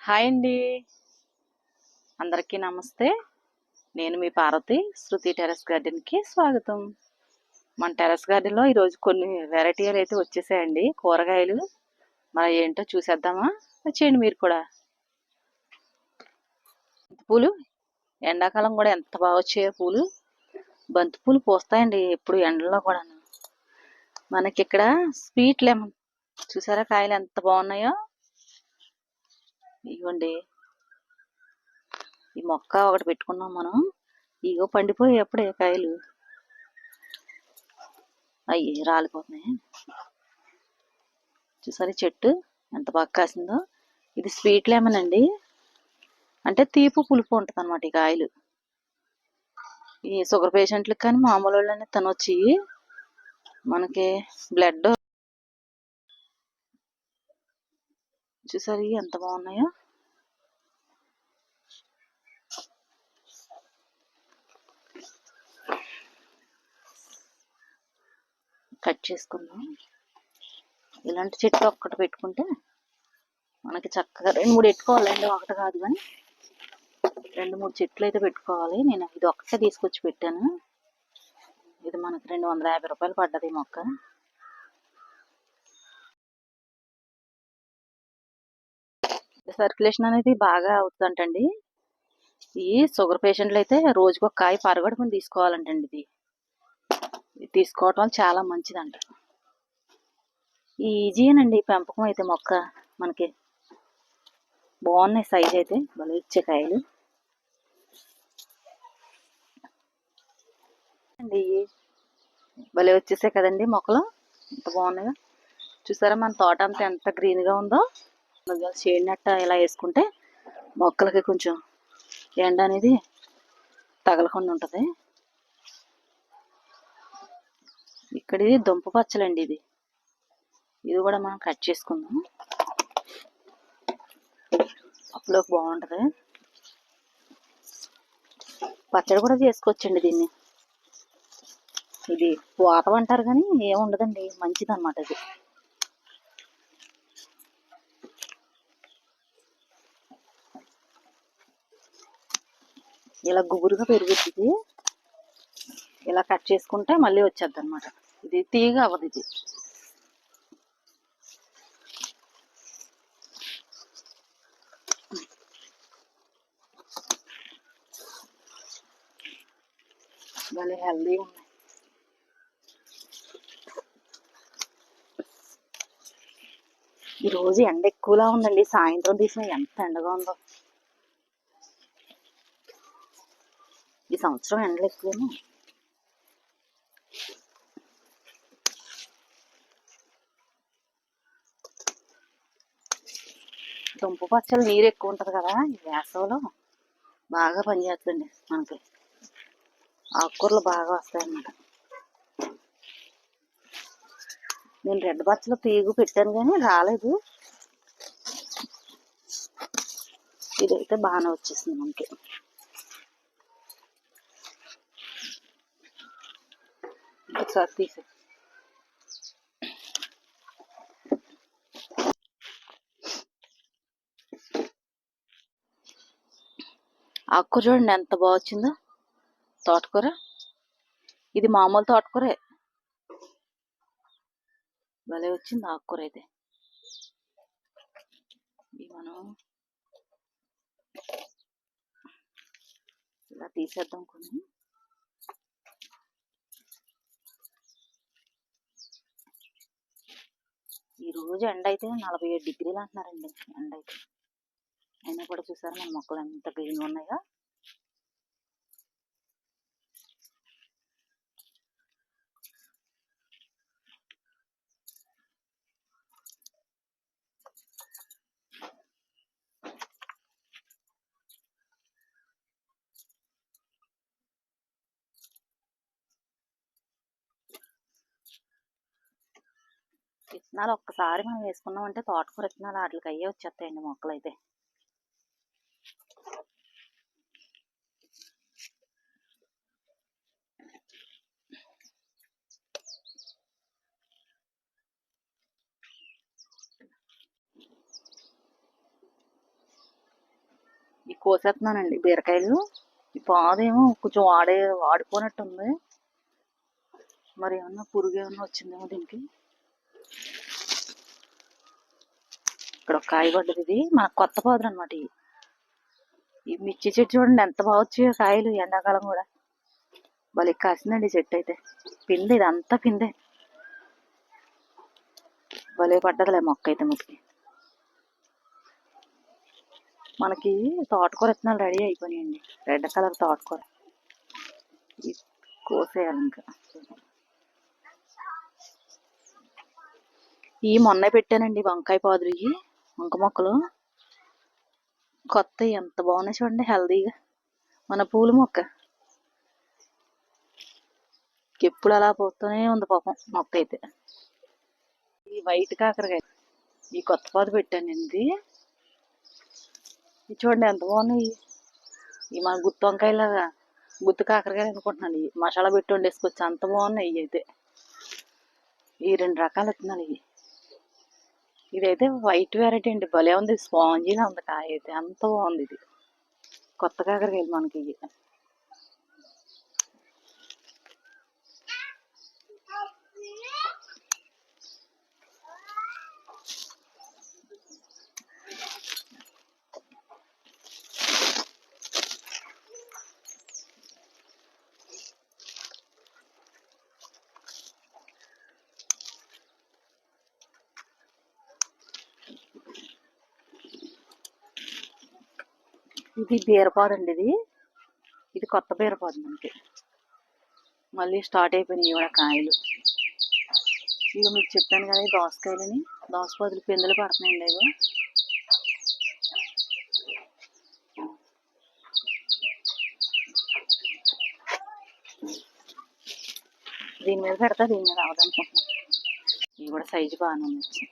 Hi అండి. అందరికీ నమస్తే. నేను మీ పార్వతి. శృతి టెర్రస్ గార్డెన్కి స్వాగతం. మన టెర్రస్ గార్డెన్లో ఈరోజు కొన్ని వెరైటీలు అయితే వచ్చేసాయండి, కూరగాయలు. మరి ఏంటో చూసేద్దామా? వచ్చేయండి మీరు కూడా. పూలు ఎండాకాలం కూడా ఎంత బాగా వచ్చాయో పూలు. బంతి పూలు పూస్తాయండి ఎప్పుడు ఎండలో కూడా. మనకి ఇక్కడ స్వీట్ లెమన్ చూసారా, కాయలు ఎంత బాగున్నాయో. ఇవ్వండి, ఈ మొక్క ఒకటి పెట్టుకున్నాం మనం. ఇగో పండిపోయి అప్పుడే కాయలు అయ్యి రాలిపోతున్నాయి. చూసారి చెట్టు ఎంత బాగా కాసిందో. ఇది స్వీట్ లెమన్ అండి, అంటే తీపు పులుపు ఉంటుంది అనమాట ఈ కాయలు. ఈ షుగర్ పేషెంట్లకు కానీ మామూలు వాళ్ళని తినొచ్చి. మనకి బ్లడ్ చూసారు ఎంత బాగున్నాయో. కట్ చేసుకుందాం. ఇలాంటి చెట్టు ఒక్కటి పెట్టుకుంటే మనకి చక్కగా 2-3 పెట్టుకోవాలండి, ఒకటి కాదు కానీ 2-3 చెట్లు అయితే పెట్టుకోవాలి. నేను ఇది ఒక్కటే తీసుకొచ్చి పెట్టాను. ఇది మనకి 250 రూపాయలు పడ్డది ఈ మొక్క. సర్క్యులేషన్ అనేది బాగా అవుతుందంటండి. ఈ షుగర్ పేషెంట్లు అయితే రోజుకు ఒక కాయ పరగడుపుని తీసుకోవాలంటండి. ఇది తీసుకోవటం చాలా మంచిదంట. ఈజీనండి పెంపకం అయితే. మొక్క మనకి బాగున్నాయి, సైజ్ అయితే భలే ఇచ్చే కాయలు అండి. భలే వచ్చేసాయి కదండి మొక్కలు, ఎంత బాగున్నాయో. చూసారా మన తోట అంతా ఎంత గ్రీన్గా ఉందో. షేడ్ నెట్ ఇలా వేసుకుంటే మొక్కలకి కొంచెం ఎండ అనేది తగలకుండా ఉంటుంది. ఇక్కడ ఇది దుంప పచ్చలండి. ఇది కూడా మనం కట్ చేసుకుందాం, పప్పులోకి బాగుంటుంది. పచ్చడి కూడా చేసుకోవచ్చండి దీన్ని. ఇది వాతం అంటారు కానీ ఏముండదండి, మంచిది అనమాట. ఇది ఇలా గుబురుగా పెరుగుతుంది. ఇలా కట్ చేసుకుంటే మళ్ళీ వచ్చేద్ది అనమాట. ఇది తీగ అవ్వదు. ఇది భలే హెల్దీగా ఉన్నాయి. ఈరోజు ఎండ ఎక్కువలా ఉందండి. సాయంత్రం తీసిన ఎంత ఎండగా ఉందో. ఈ సంవత్సరం ఎండలు ఎక్కువేమో. దుంప పచ్చలు నీరు ఎక్కువ ఉంటుంది కదా, ఈ వేసవిలో బాగా పనిచేస్తుంది మనకి. ఆకుకూరలు బాగా వస్తాయి అన్నమాట. నేను రెడ్ పచ్చలు తీగు పెట్టాను కానీ రాలేదు. ఇదైతే బాగానే వచ్చేసింది మనకి. ఒకసారి తీసే ఆకుకూర చూడండి ఎంత బాగా వచ్చిందో. తోటకూర ఇది మామూలు తోటకూరే, భలే వచ్చింది ఆకుకూర అయితే. ఇది మనం ఇలా తీసేద్దాం కొన్ని. ఈరోజు ఎండ అయితే 47 డిగ్రీలు అంటున్నారండి ఎండ అయితే. అయినా కూడా చూసారు మన మొక్కలు ఎంత గ్రీన్గా ఉన్నాయో. విత్తనాలు ఒక్కసారి మనం వేసుకున్నామంటే తోటకూర విత్తనాలు వాటికి అయ్యే వచ్చేస్తాయండి మొక్కలు అయితే. ఈ కోసేస్తున్నానండి బీరకాయలు. ఈ పాదేమో కొంచెం వాడిపోయినట్టుంది. మరి ఏమన్నా పురుగు ఏమన్నా వచ్చిందేమో దీనికి. ఇక్కడ ఒక కాయ పడ్డది. ఇది మన కొత్త పాదులు అనమాట. ఈ మిర్చి చెట్టు చూడండి ఎంత బాగా వచ్చాయో కాయలు. ఎండాకాలం కూడా భలే కాసిందండి చెట్టు అయితే. పిండి ఇదంతా పిండే. భలే పడ్డదిలే మొక్క అయితే ముక్కి. మనకి తోటకూర విత్తనాలు రెడీ అయిపోయినాయండి. రెడ్ కలర్ తోటకూర. కోసేయాలి ఇంకా. ఈ మొన్న పెట్టానండి వంకాయ పాదులు. ఇవి వంక మొక్కలు కొత్త ఎంత బాగున్నాయి చూడండి, హెల్దీగా. మన పూల మొక్క ఎప్పుడు అలా పోతూనే ఉంది పాపం మొక్క అయితే. ఈ వైట్ కాకరకాయ ఈ కొత్త పాదు పెట్టానండి. ఇది చూడండి ఎంత బాగున్నాయి. ఈ మన గుత్తి వంకాయలాగా గుత్తి కాకరకాయలు అనుకుంటున్నాను. ఇవి మసాలా పెట్టి వండేసుకొచ్చి అంత బాగున్నాయి. ఇవి అయితే ఈ 2 రకాల విత్తనాలు. ఇదైతే వైట్ వెరైటీ అండి. భలే ఉంది, స్పాంజీగా ఉంది కాయ అయితే. అంత బాగుంది ఇది. కొత్త కాకరకాయలు మనకి ఇవి. ఇది బీరపాదు అండి. ఇది కొత్త బీరపాదు మనకి. మళ్ళీ స్టార్ట్ అయిపోయినాయి ఇవాళ కాయలు. ఇక మీకు చెప్పాను కదా దోసకాయలని. దోసపాదులు పిందెలు పడుతున్నాయండి. ఇగో దీని మీద పెడతా, దీని మీద అవదనుకుంటున్నాను. ఇవి కూడా సైజు బాగానే ఉంది.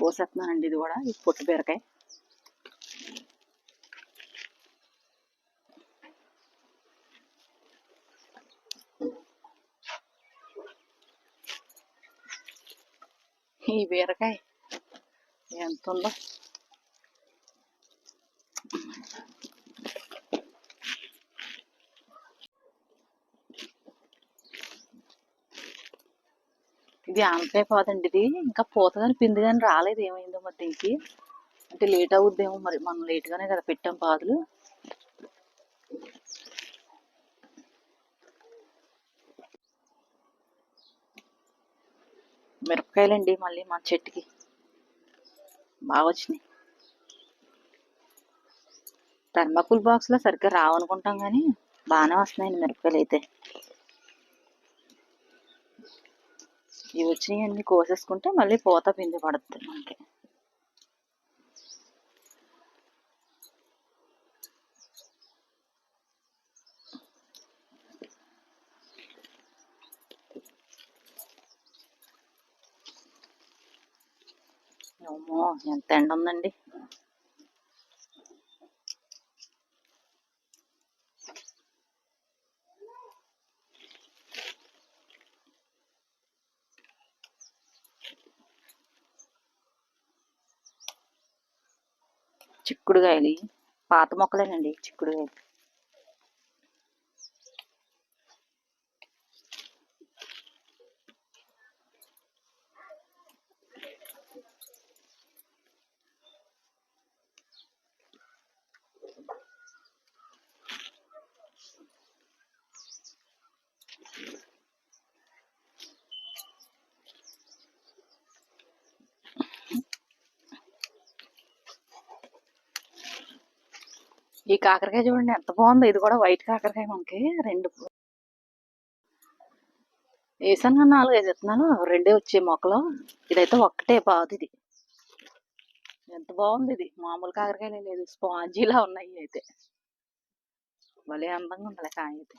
కోసేస్తున్నానండి ఇది కూడా. ఇది పొట్టు బీరకాయ. ఈ బీరకాయ ఎంత ఉందో. ఇది ఆనపకాయ పాదండి. ఇది ఇంకా పూత కానీ పిండి కానీ రాలేదు. ఏమైందో మరి దీనికి. అంటే లేట్ అవుద్దేమో మరి. మనం లేట్గానే కదా పెట్టాం పాదులు. మిరపకాయలండి మళ్ళీ మన చెట్టుకి బాగా వచ్చినాయి. థర్మాకోల్ బాక్స్లో సరిగ్గా రావనుకుంటాం కానీ బాగానే వస్తున్నాయండి మిరపకాయలు అయితే. ఇవి వచ్చినాయి అన్ని కోసేసుకుంటే మళ్ళీ పూత పిండి పడుతుంది మనకి. అమ్మో ఎంత ఎండ ఉందండి. చిక్కుడుకాయలు పాత మొక్కలేనండి చిక్కుడుకాయలు. ఈ కాకరకాయ చూడండి ఎంత బాగుందో. ఇది కూడా వైట్ కాకరకాయ మనకి. 2 వేసాను కానీ 4, 5 విత్తనాలు 2 వచ్చే మొక్కలు. ఇదైతే ఒక్కటే పాదు. ఇది ఎంత బాగుంది. ఇది మామూలు కాకరకాయలే లేదు, స్పాంజీలా ఉన్నాయి అయితే. భలే అందంగా ఉంటుంది కాయ అయితే.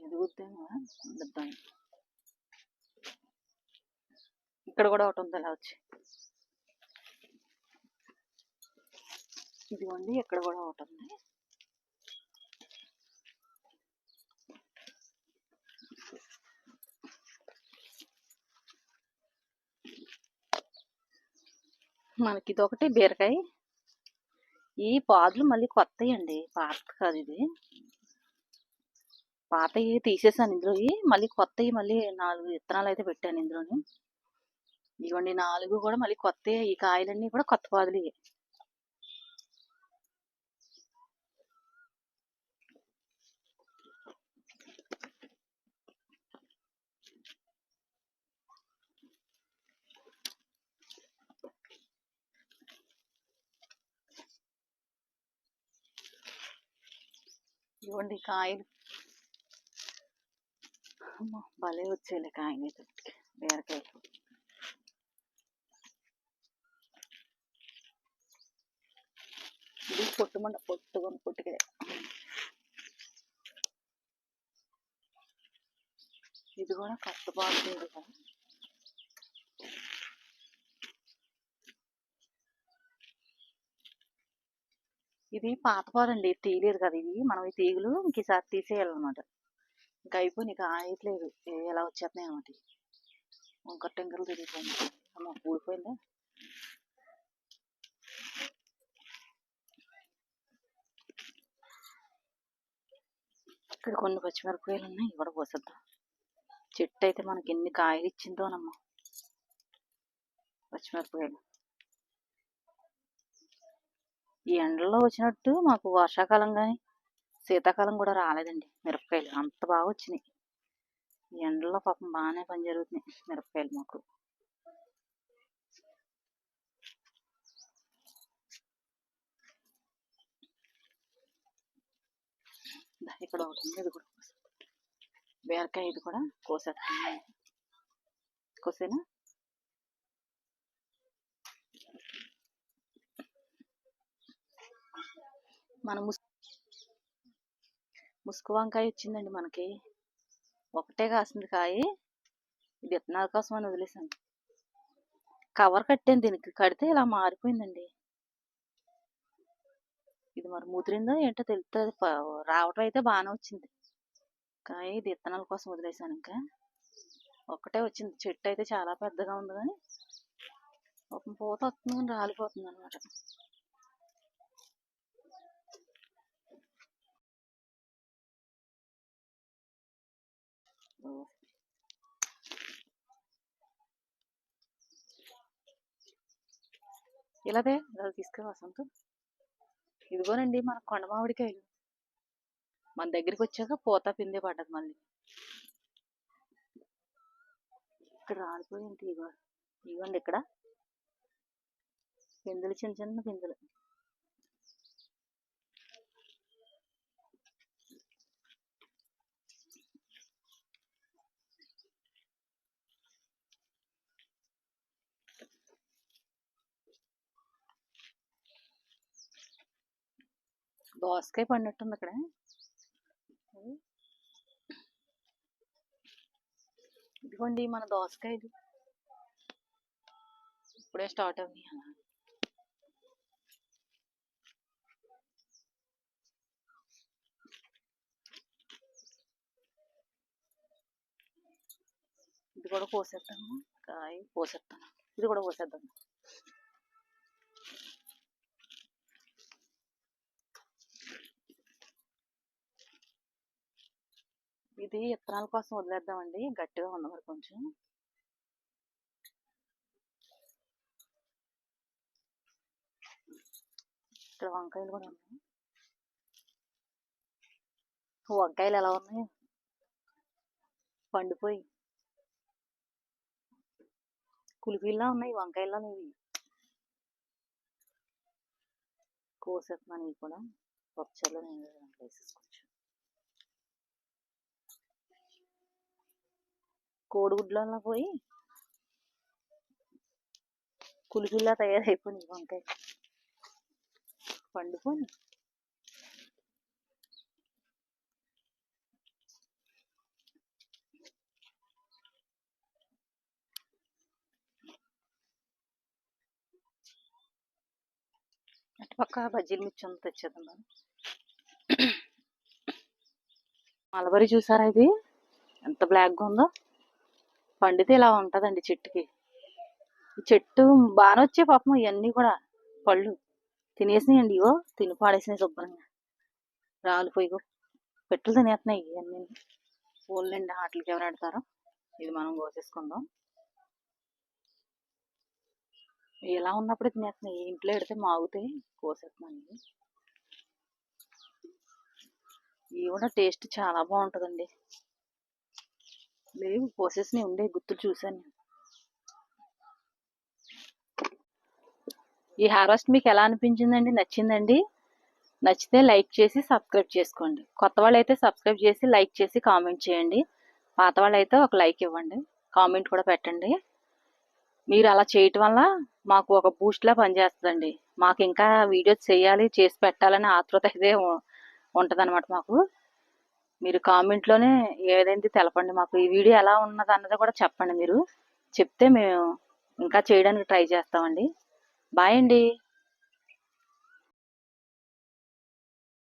ఎదుగుద్దేమో ఉండిద్దాం. ఇక్కడ కూడా ఒకటి ఉంది అలా వచ్చి. ఇదిగోండి ఇక్కడ కూడా ఒకటి ఉంది. మనకి ఇదొకటి బీరకాయ. ఈ పాదులు మళ్ళీ కొత్తవి అండి, పాత కాదు ఇది. పాతవి తీసేసాను ఇందులో, మళ్ళీ కొత్తవి మళ్ళీ 4 విత్తనాలు అయితే పెట్టాను ఇందులోని. ఇవ్వండి 4 కూడా మళ్ళీ కొత్తవి. ఈ కాయలన్నీ కూడా కొత్త పాదులు. ఇవ్వండి కాయలు. భలే వచ్చేలే కాయలు అయితే బీరకాయలు. ఇది పొట్టుకాయ. ఇది కూడా కొత్త బాగుంటుంది కదా. ఇది పాత పాదండి, తీయలేదు కదా ఇది. మనం ఈ తీగలు ఇంకసారి తీసేయాలన్నమాట. ఇంకా అయిపోయి నీకు ఆయట్లేదు, ఎలా వచ్చేస్తున్నాయి అన్నమాట. వంకర టెంకరలు తిరిగిపోయింది. అమ్మ ఊడిపోయిందా. ఇక్కడ కొన్ని పచ్చిమిరపకాయలు ఉన్నాయి, ఇవి కూడా పోసేద్దాం. చెట్టు అయితే మనకి ఎన్ని కాయలు ఇచ్చిందోనమ్మా పచ్చిమిరపకాయలు. ఈ ఎండల్లో వచ్చినట్టు మాకు వర్షాకాలం కానీ శీతాకాలం కూడా రాలేదండి. మిరపకాయలు అంత బాగా వచ్చినాయి. ఈ ఎండల్లో పాపం బాగానే పని జరుగుతున్నాయి మిరపకాయలు మాకు. ఇక్కడ ఒకటి ఉంది, ఇది కూడా బీరకాయ. ఇది కూడా కోసేనా. మన ముసుగు వంకాయ వచ్చిందండి మనకి. ఒకటే కాసింది కాయ. ఇది విత్తనాల కోసం అని వదిలేసాను. కవర్ కట్టాను దీనికి, కడితే ఇలా మారిపోయిందండి. ఇది మరి ముదిరిందో ఏంటో తెలుస్తుంది. రావటం అయితే బాగానే వచ్చింది కాయ. ఇది విత్తనాల కోసం వదిలేసాను. ఇంకా ఒక్కటే వచ్చింది. చెట్టు అయితే చాలా పెద్దగా ఉంది కానీ ఒక పూత వస్తుంది కానీ రాలిపోతుంది అనమాట. ఇలాదే ఇలా తీసుకురా వసంత. ఇదిగోనండి మన కొండ మామిడికాయలు. మన దగ్గరికి వచ్చాక పూత పిందే పడ్డది మళ్ళీ. ఇక్కడ రాలిపోయింది. ఇవ్వండి ఇక్కడ పిందులు, చిన్న చిన్న పిందులు. దోసకాయ పండినట్టుంది అక్కడ. ఇదిగోండి మన దోసకాయలు ఇప్పుడే స్టార్ట్ అవునాయి అలా. ఇది కూడా కోసేస్తాను, కాయ కోసేస్తాను. ఇది కూడా కోసేద్దాం. ఇది విత్తనాల కోసం వదిలేద్దామండి, గట్టిగా ఉంది మరి కొంచెం. ఇక్కడ వంకాయలు కూడా ఉన్నాయి. వంకాయలు ఎలా ఉన్నాయి, పండిపోయి కులిపిల్లా ఉన్నాయి. వంకాయల్లో ఇవి కోసేస్తున్నాను. ఇవి కూడా పచ్చళ్ళు నేను వేసేసుకోవచ్చు. కోడిగుడ్లలో పోయి కులిపిల్లా తయారైపోయింది వంకాయ, పండిపోయి. అటుపక్క బజ్జీలు మిర్చి అంతా తెచ్చేద్దాం. మలబరీ చూసారా, ఇది ఎంత బ్లాక్గా ఉందో. పండితే ఇలా ఉంటుందండి చెట్టుకి. ఈ చెట్టు బాగానే వచ్చాయి పాపం ఇవన్నీ కూడా పళ్ళు తినేసినాయండి. ఇగో తిని పాడేసినాయి శుభ్రంగా. రాలిపోయి పెట్టులు తినేస్తున్నాయి ఇవన్నీ. పూలండి వాటికి ఎవరు ఆడతారో. ఇది మనం కోసేసుకుందాం. ఇలా ఉన్నప్పుడే తినేస్తున్నాయి. ఇంట్లో పెడితే మాగుతాయి, కోసేస్తున్నాయి. ఇవి కూడా టేస్ట్ చాలా బాగుంటుందండి. లేవు కోసేసినవి ఉండే గుర్తులు చూశాను నేను. ఈ హార్వెస్ట్ మీకు ఎలా అనిపించిందండి? నచ్చిందండి? నచ్చితే లైక్ చేసి సబ్స్క్రైబ్ చేసుకోండి. కొత్త వాళ్ళు అయితే సబ్స్క్రైబ్ చేసి లైక్ చేసి కామెంట్ చేయండి. పాత వాళ్ళు అయితే ఒక లైక్ ఇవ్వండి, కామెంట్ కూడా పెట్టండి. మీరు అలా చేయటం వల్ల మాకు ఒక బూస్ట్లా పనిచేస్తుందండి. మాకు ఇంకా వీడియోస్ చేయాలి, చేసి పెట్టాలని ఆతృత అయితే ఉంటుందన్నమాట మాకు. మీరు కామెంట్లోనే ఏదైంది తెలపండి. మాకు ఈ వీడియో ఎలా ఉన్నది అన్నది కూడా చెప్పండి. మీరు చెప్తే మేము ఇంకా చేయడానికి ట్రై చేస్తామండి. బాయ్ అండి.